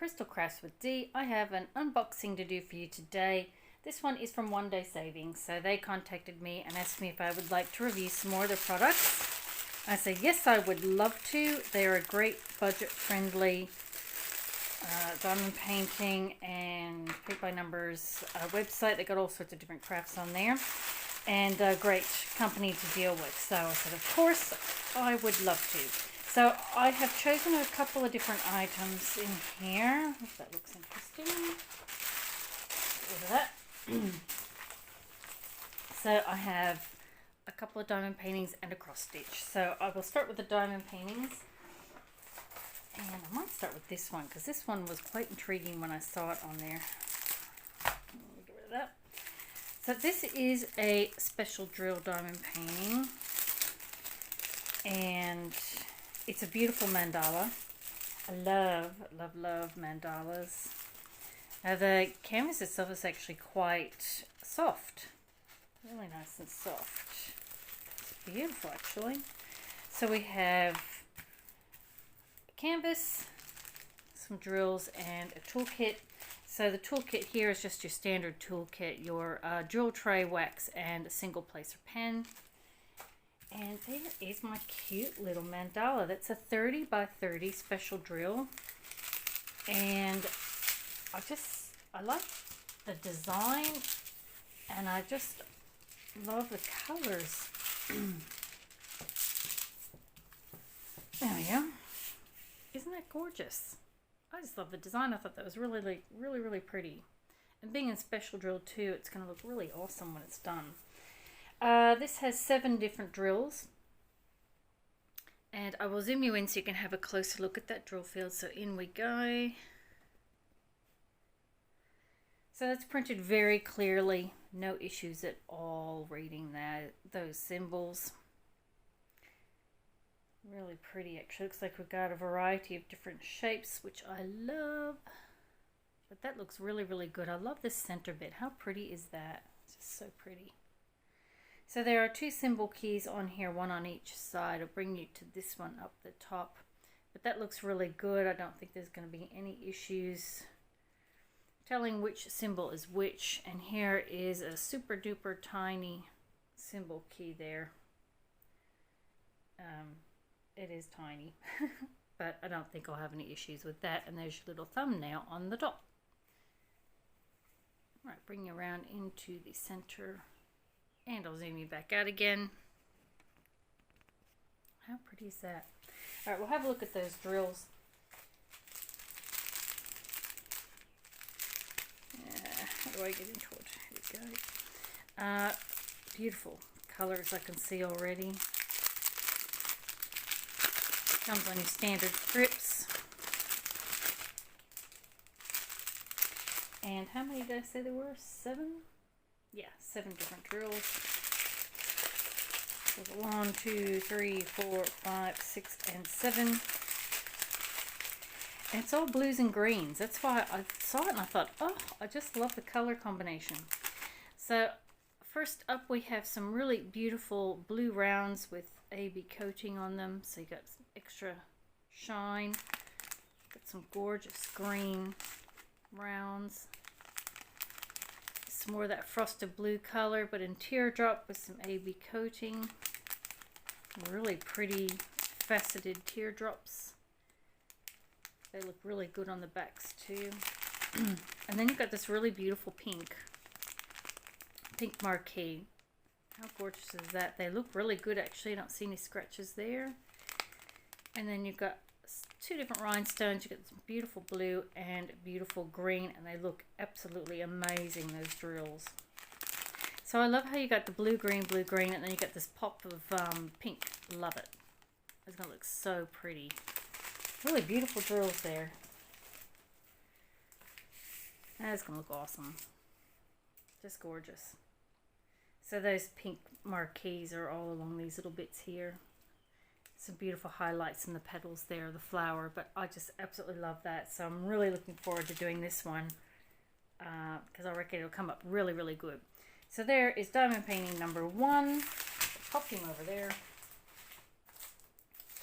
Crystal Crafts with Dee. I have an unboxing to do for you today. This one is from OneDaySaving. So they contacted me and asked me if I would like to review some more of their products. I said yes, I would love to. They're a great budget-friendly diamond painting and paint by numbers website. They got all sorts of different crafts on there, and a great company to deal with. So I said, of course, I would love to. So I have chosen a couple of different items in here. If that looks interesting. Look at that. So I have a couple of diamond paintings and a cross stitch. So I will start with the diamond paintings. And I might start with this one because this one was quite intriguing when I saw it on there. Get rid of that. So this is a special drill diamond painting. And it's a beautiful mandala. I love mandalas. Now the canvas itself is actually quite soft. Really nice and soft. It's beautiful actually. So we have canvas, some drills, and a toolkit. So the toolkit here is just your standard toolkit, your drill tray, wax, and a single placer pen. And there is my cute little mandala. That's a 30 by 30 special drill. And I like the design, and I just love the colors. There we go. Isn't that gorgeous? I just love the design. I thought that was really pretty. And being in special drill too, it's going to look really awesome when it's done. This has 7 different drills. And I will zoom you in so you can have a closer look at that drill field. So in we go. So that's printed very clearly. No issues at all reading those symbols. Really pretty actually. Looks like we've got a variety of different shapes, which I love. But that looks really good. I love this center bit. How pretty is that? It's just so pretty. So there are 2 symbol keys on here, one on each side. I'll bring you to this one up the top. But that looks really good. I don't think there's going to be any issues telling which symbol is which. And here is a super duper tiny symbol key there. It is tiny, but I don't think I'll have any issues with that. And there's your little thumbnail on the top. All right, bring you around into the center, and I'll zoom you back out again. How pretty is that? All right, we'll have a look at those drills. How do I get into it? Here we go. Beautiful colors I can see already. Comes on your standard strips. And how many did I say there were? 7? Yeah, 7 different drills. So 1, 2, 3, 4, 5, 6, and 7. And it's all blues and greens. That's why I saw it and I thought, oh, I just love the color combination. So first up we have some really beautiful blue rounds with AB coating on them. So you got some extra shine. Got some gorgeous green rounds. Some more of that frosted blue color, but in teardrop with some AB coating. Really pretty faceted teardrops. They look really good on the backs too. And then you've got this really beautiful pink marquee. How gorgeous is that? They look really good actually. I don't see any scratches there. And then you've got 2 different rhinestones. You've got this beautiful blue and beautiful green, and they look absolutely amazing, those drills. So I love how you got the blue, green, and then you got this pop of pink. Love it. It's going to look so pretty. Really beautiful drills there. That's going to look awesome. Just gorgeous. So those pink marquees are all along these little bits here. Some beautiful highlights in the petals there, the flower, but I just absolutely love that. So I'm really looking forward to doing this one because I reckon it'll come up really good. So there is diamond painting number 1. Pop him over there.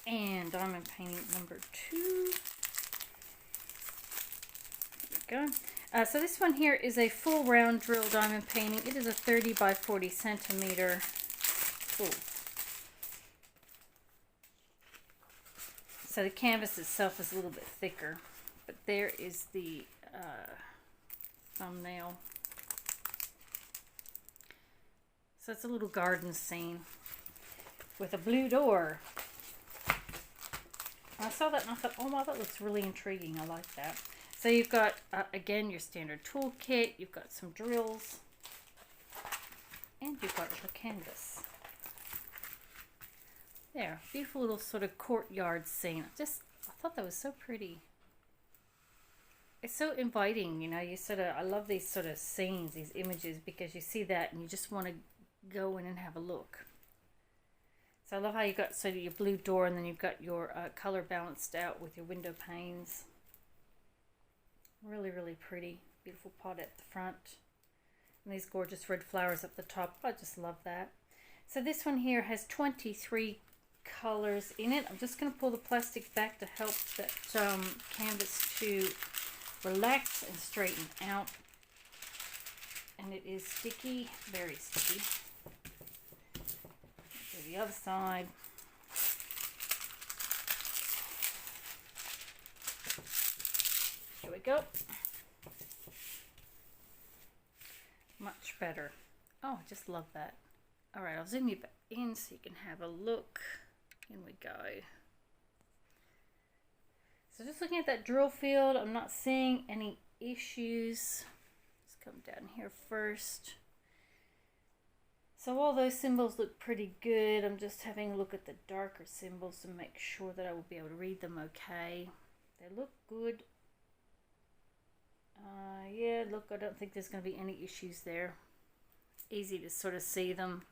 And diamond painting number 2. going. So this one here is a full round drill diamond painting. It is a 30 by 40 centimeter. Ooh. So the canvas itself is a little bit thicker, but there is the thumbnail. So it's a little garden scene with a blue door. I saw that and I thought, oh wow, that looks really intriguing. I like that. So you've got, again, your standard toolkit. You've got some drills. And you've got your canvas. There, beautiful little sort of courtyard scene. I thought that was so pretty. It's so inviting, you know. I love these sort of scenes, these images, because you see that and you just want to go in and have a look. So I love how you got sort of your blue door, and then you've got your color balanced out with your window panes. Really, really pretty. Beautiful pot at the front. And these gorgeous red flowers up the top. I just love that. So this one here has 23 colors in it. I'm just going to pull the plastic back to help that canvas to relax and straighten out. And it is sticky, very sticky. To the other side. Here we go. Much better. Oh, I just love that. All right, I'll zoom you back in so you can have a look. In we go. So just looking at that drill field, I'm not seeing any issues. Let's come down here first. So all those symbols look pretty good. I'm just having a look at the darker symbols to make sure that I will be able to read them okay. They look good. Yeah, look, I don't think there's going to be any issues there. Easy to sort of see them.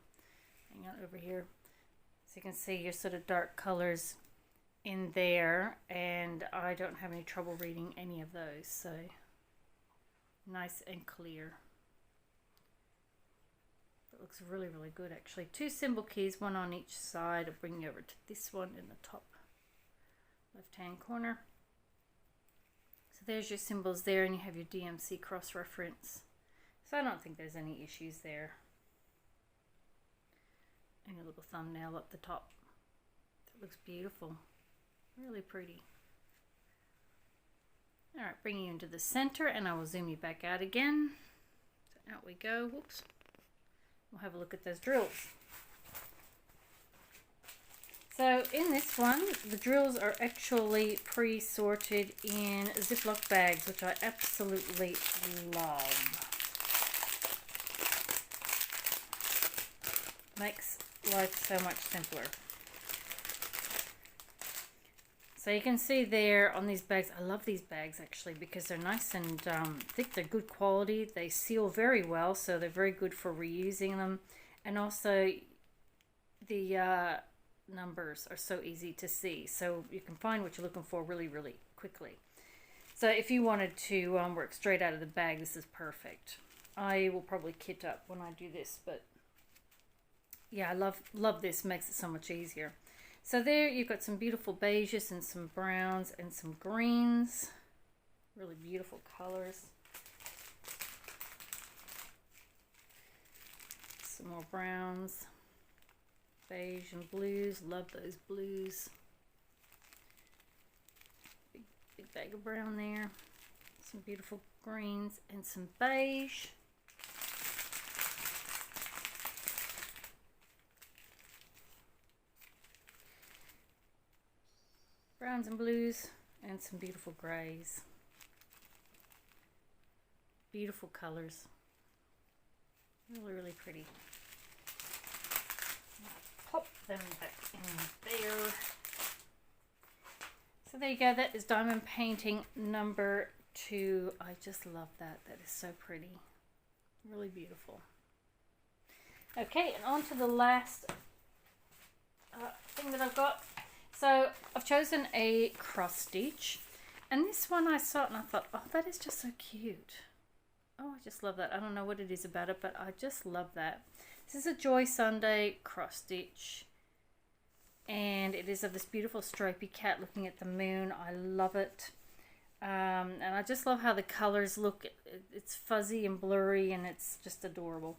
Hang on over here. So you can see your sort of dark colors in there, and I don't have any trouble reading any of those. So nice and clear. That looks really, really good actually. 2 symbol keys, one on each side. I'll bring you over to this one in the top left-hand corner. So there's your symbols there, and you have your DMC cross-reference. So I don't think there's any issues there. And a little thumbnail up the top. That looks beautiful. Really pretty. Alright, bringing you into the center, and I will zoom you back out again. So out we go. Whoops. We'll have a look at those drills. So in this one, the drills are actually pre-sorted in Ziploc bags, which I absolutely love. Makes life so much simpler. So you can see there on these bags, I love these bags actually because they're nice and thick, they're good quality, they seal very well, so they're very good for reusing them. And also the numbers are so easy to see, so you can find what you're looking for really, really quickly. So if you wanted to work straight out of the bag, this is perfect. I will probably kit up when I do this, but yeah, I love this, makes it so much easier. So there you've got some beautiful beiges and some browns and some greens. Really beautiful colors. Some more browns. Beige and blues. Love those blues. Big bag of brown there. Some beautiful greens and some beige. Browns and blues and some beautiful grays. Beautiful colors. Really, really pretty. Pop them back in there. So there you go. That is diamond painting number 2. I just love that. That is so pretty. Really beautiful. Okay, and on to the last thing that I've got. So I've chosen a cross stitch, and this one I saw it and I thought, oh, that is just so cute. Oh, I just love that. I don't know what it is about it, but I just love that. This is a Joy Sunday cross stitch, and it is of this beautiful stripy cat looking at the moon. I love it. And I just love how the colors look. It's fuzzy and blurry, and it's just adorable.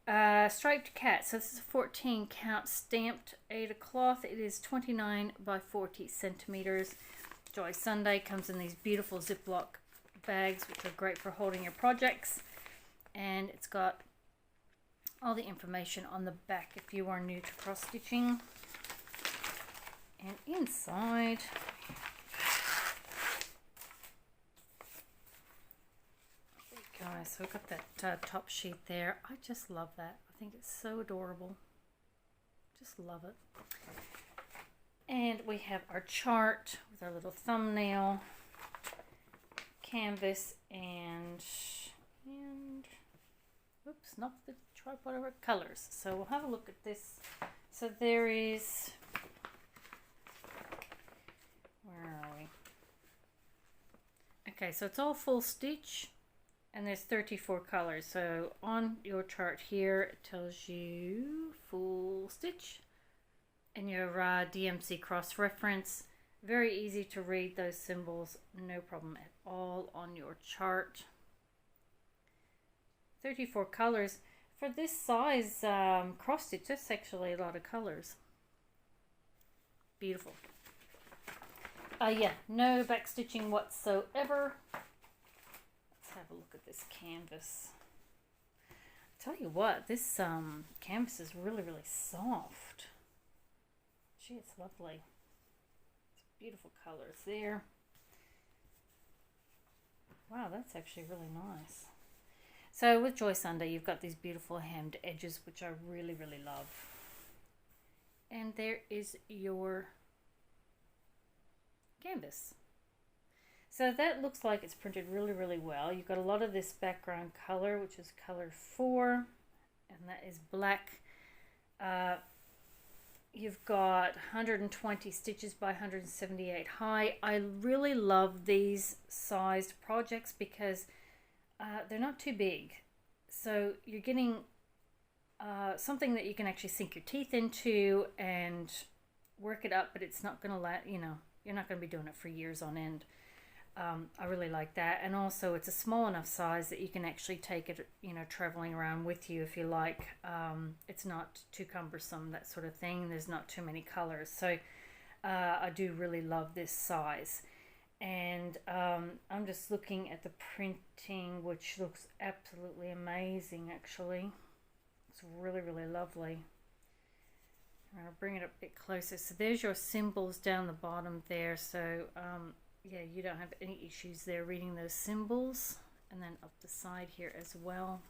Striped cat. So this is a 14 count stamped Aida cloth. It is 29 by 40 centimeters. Joy Sunday comes in these beautiful Ziploc bags, which are great for holding your projects. And it's got all the information on the back if you are new to cross stitching. And inside, there you go. So we've got that top sheet there. I just love that. I think it's so adorable. Just love it. And we have our chart with our little thumbnail, canvas, and oops, not the tripod, over colors. So we'll have a look at this. So there is, where are we? Okay, so it's all full stitch, and there's 34 colors. So on your chart here, it tells you full stitch and your DMC cross reference. Very easy to read those symbols, no problem at all on your chart. 34 colors. For this size cross stitch, that's actually a lot of colors. Beautiful. Yeah, no back stitching whatsoever. Let's have a look at this canvas. Tell you what, this canvas is really, really soft. Gee, it's lovely. It's beautiful colors there. Wow, that's actually really nice. So with Joy Sunday, you've got these beautiful hemmed edges, which I really, really love. And there is your canvas. So that looks like it's printed really, really well. You've got a lot of this background color, which is color 4, and that is black. You've got 120 stitches by 178 high. I really love these sized projects because they're not too big. So you're getting something that you can actually sink your teeth into and work it up, but it's not going to you're not going to be doing it for years on end. I really like that. And also it's a small enough size that you can actually take it, traveling around with you if you like. It's not too cumbersome, that sort of thing. There's not too many colors. So I do really love this size. And I'm just looking at the printing, which looks absolutely amazing, actually. It's really, really lovely. I'll bring it up a bit closer. So there's your symbols down the bottom there. So yeah, you don't have any issues there reading those symbols. And then up the side here as well.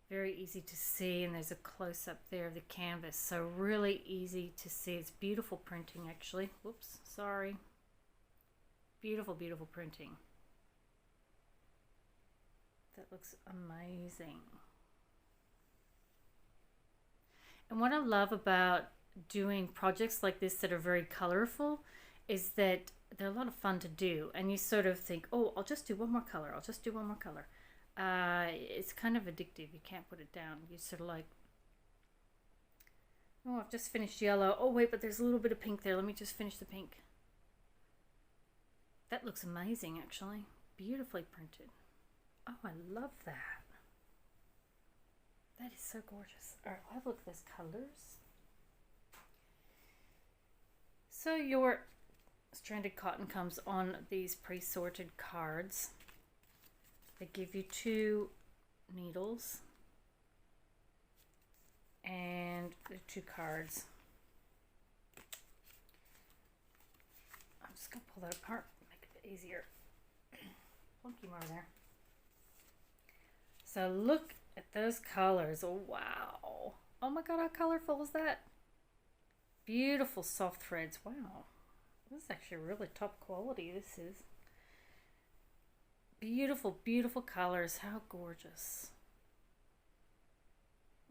Very easy to see, and there's a close-up there of the canvas. So really easy to see. It's beautiful printing, actually. Whoops, sorry. Beautiful, beautiful printing. That looks amazing. And what I love about doing projects like this that are very colorful is that they're a lot of fun to do. And you sort of think, oh, I'll just do one more color. I'll just do one more color. It's kind of addictive. You can't put it down. You sort of like, oh, I've just finished yellow. Oh, wait, but there's a little bit of pink there. Let me just finish the pink. That looks amazing, actually. Beautifully printed. Oh, I love that. That is so gorgeous. All right, I'll have a look at those colors. So your stranded cotton comes on these pre-sorted cards. They give you 2 needles and the 2 cards. I'm just going to pull that apart, make it a bit easier. Funky more there. So look at those colors. Oh, wow. Oh my God, how colorful is that? Beautiful soft threads. Wow. This is actually really top quality. This is. Beautiful, beautiful colors. How gorgeous.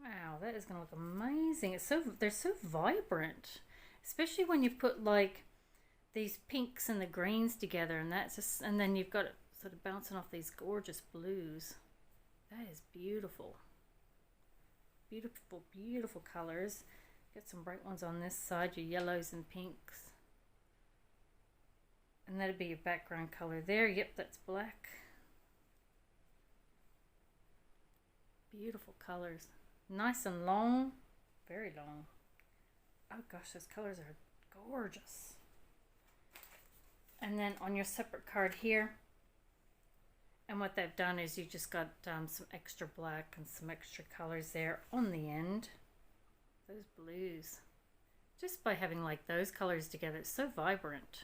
Wow, that is going to look amazing. They're so vibrant. Especially when you put like these pinks and the greens together, and then you've got it sort of bouncing off these gorgeous blues. That is beautiful. Beautiful, beautiful colors. Get some bright ones on this side, your yellows and pinks. And that'd be your background color there. Yep, that's black. Beautiful colors. Nice and long. Very long. Oh gosh, those colors are gorgeous. And then on your separate card here, and what they've done is you just got some extra black and some extra colors there on the end. Those blues. Just by having like those colors together, it's so vibrant.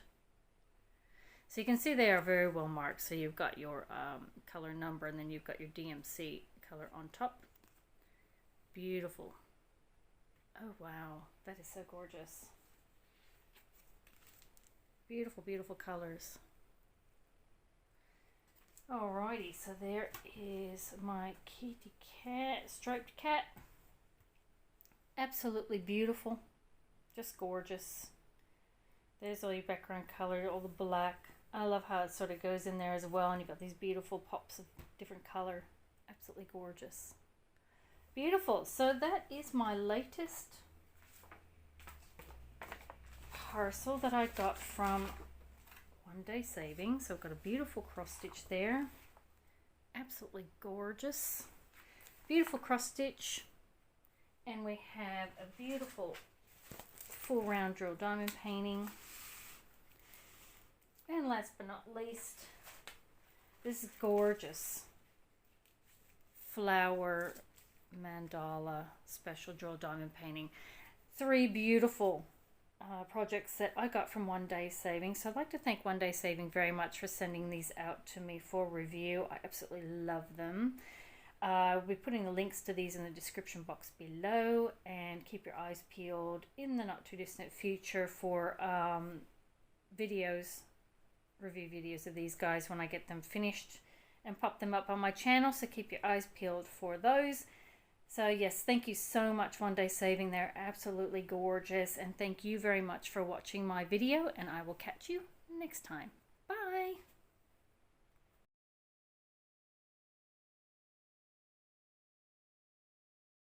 So you can see they are very well marked. So you've got your color number, and then you've got your DMC color on top. Beautiful. Oh wow, that is so gorgeous. Beautiful, beautiful colors. Alrighty, so there is my kitty cat, striped cat. Absolutely beautiful. Just gorgeous. There's all your background color, all the black. I love how it sort of goes in there as well, and you've got these beautiful pops of different color. Absolutely gorgeous. Beautiful. So that is my latest parcel that I got from OneDaySaving. So I've got a beautiful cross stitch there. Absolutely gorgeous. Beautiful cross stitch. And we have a beautiful full round drill diamond painting. And last but not least, this gorgeous flower mandala special drill diamond painting. 3 beautiful projects that I got from OneDaySaving. So I'd like to thank OneDaySaving very much for sending these out to me for review. I absolutely love them. We'll be putting the links to these in the description box below, and keep your eyes peeled in the not too distant future for review videos of these guys when I get them finished and pop them up on my channel. So keep your eyes peeled for those. So yes, thank you so much, OneDaySaving. They're absolutely gorgeous, and thank you very much for watching my video, and I will catch you next time. Bye.